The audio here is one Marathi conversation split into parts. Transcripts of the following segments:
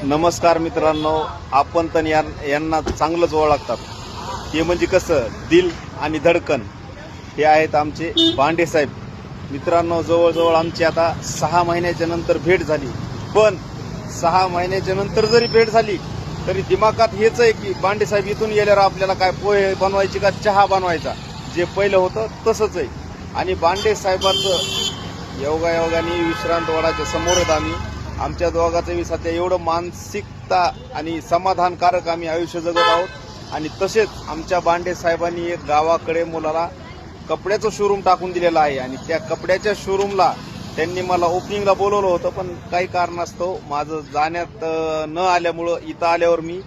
नमस्कार मित्रांनो, आपण तर यांना चांगलंच ओळखतात. हे म्हणजे कसं दिल आणि धडकन हे आहेत आमचे बांडे साहेब. मित्रांनो, जवळजवळ आमची आता 6 महिन्याच्या नंतर भेट झाली. पण 6 महिन्याच्या नंतर जरी भेट झाली तरी दिमागात हेच आहे की बांडे साहेब इथून गेल्यावर आपल्याला काय पोहे बनवायचे का चहा बनवायचा, जे पहिलं होतं तसंच आहे. आणि बांडे साहेबांचं योगायोगाने विश्रांतवाडाच्या समोर आहेत आम्ही. आमच्या दोघांचं सध्या एवढं मानसिकता आणि समाधानकारक आम्ही आयुष्य जगत आहोत. आणि तसेच आमच्या बांडे साहेबांनी एक गावाकडे मुलाला कपड्याचं शोरूम टाकून दिलेलं आहे. आणि त्या कपड्याच्या शोरूमला त्यांनी मला ओपनिंगला बोलवलं होतं, पण काही कारणास्तव माझं जाण्यात न आल्यामुळं इथं आल्यावर मी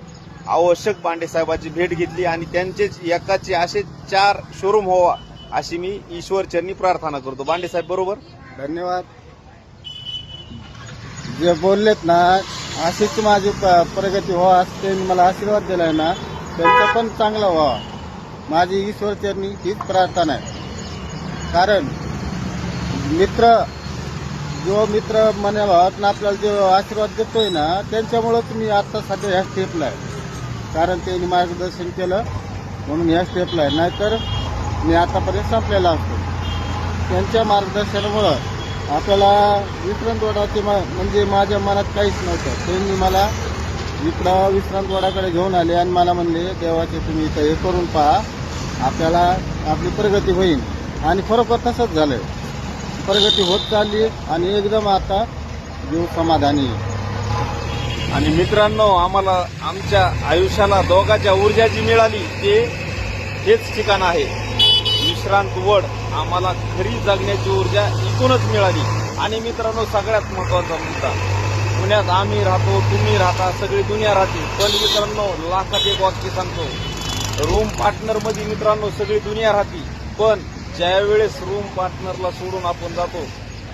आवश्यक बांडे साहेबांची भेट घेतली. आणि त्यांचेच एकाचे असे 4 शोरूम व्हावा अशी मी ईश्वरचरणी प्रार्थना करतो. बांडे साहेब बरोबर. धन्यवाद. जे बोललेत ना, अशीच माझी प्रगती व्हावा असं त्यांनी मला आशीर्वाद दिलाय ना, त्यांचा पण चांगला व्हावा माझी ईश्वरचरणी हीच प्रार्थना आहे. कारण जो मित्र मना भावातून आपल्याला जो आशीर्वाद देतोय ना, त्यांच्यामुळंच मी आता सध्या ह्या स्टेपला आहे. कारण त्यांनी मार्गदर्शन केलं म्हणून ह्या स्टेपला आहे. नाहीतर मी आतापर्यंत संपलेला असतो. त्यांच्या मार्गदर्शनामुळं आपल्याला विश्रांतवाडाचे म्हणजे माझ्या मनात काहीच नव्हतं. त्यांनी मला इकडं विश्रांतवाडाकडे घेऊन आले आणि मला म्हणले, देवाचे तुम्ही इथं हे करून पहा, आपल्याला आपली प्रगती होईल. आणि खरोखर तसंच झालंय. प्रगती होत चालली आणि एकदम आता जीव समाधानी आहे. आणि मित्रांनो, आम्हाला आमच्या आयुष्याला दोघांच्या ऊर्जा जी मिळाली ते हेच ठिकाण आहे विश्रांतवड. आम्हाला खरी जगण्याची ऊर्जा इथूनच मिळाली. आणि मित्रांनो, सगळ्यात महत्वाचा मुद्दा, पुण्यात आम्ही राहतो, तुम्ही राहता, सगळी दुनिया राहते. पण मित्रांनो, लाखात एक वाक्य सांगतो, रूम पार्टनरमध्ये मित्रांनो सगळी दुनिया राहते. पण ज्यावेळेस रूम पार्टनरला सोडून आपण जातो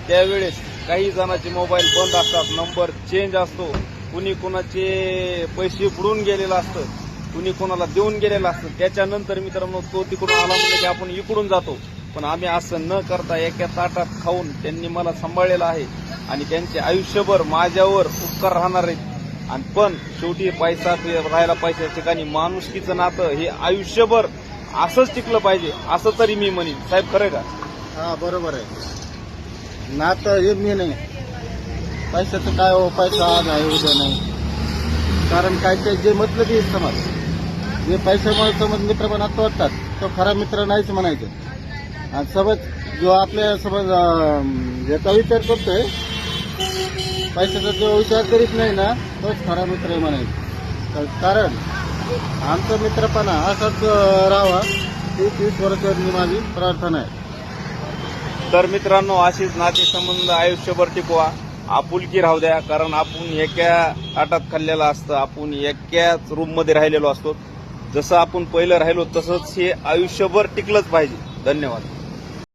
त्यावेळेस काही जणांचे मोबाईल बंद असतात, नंबर चेंज असतो, कुणी कुणाचे पैसे बुडून गेलेलं असतं, कुणी कोणाला देऊन गेलेलं असतं. त्याच्यानंतर मित्रांनो, तो तिकडून आला म्हणजे की आपण इकडून जातो. पण आम्ही असं न करता एका ताटात खाऊन त्यांनी मला सांभाळलेलं आहे. आणि त्यांचे आयुष्यभर माझ्यावर उपकार राहणार आहेत. आणि पण शेवटी पैसा राहायला पैशाच्या ठिकाणी माणुसकीचं नातं हे आयुष्यभर असंच टिकलं पाहिजे, असं तरी मी म्हणेन. साहेब, खरं का? हा, बरोबर आहे. नातं हे मी नाही. पैशाचं काय हो, पैसा आज आहे उद्या नाही. कारण काय काय जे मतलबी समज, जे पैशामुळे समज मित्र मनात तोडतात, तो खरा मित्र नाहीच म्हणायचं. आणि समज जो आपल्या समज याचा विचार करतोय, पैशाचा जो विचार करीत नाही ना, तोच खरा मित्र आहे म्हणायचं. कारण आमचा मित्रपणा असाच राहावा हीच ईश्वरचरणी माझी प्रार्थना आहे. तर मित्रांनो, अशीच नातेसंबंध आयुष्यभर टिकवा, आपुलकी राहू द्या. कारण आपण एका ताटात खाल्लेलं असतं, आपण एकाच रूममध्ये राहिलेलो असतो. जसं आपण पहिलं राहिलो तसंच हे आयुष्यभर टिकलंच पाहिजे. धन्यवाद.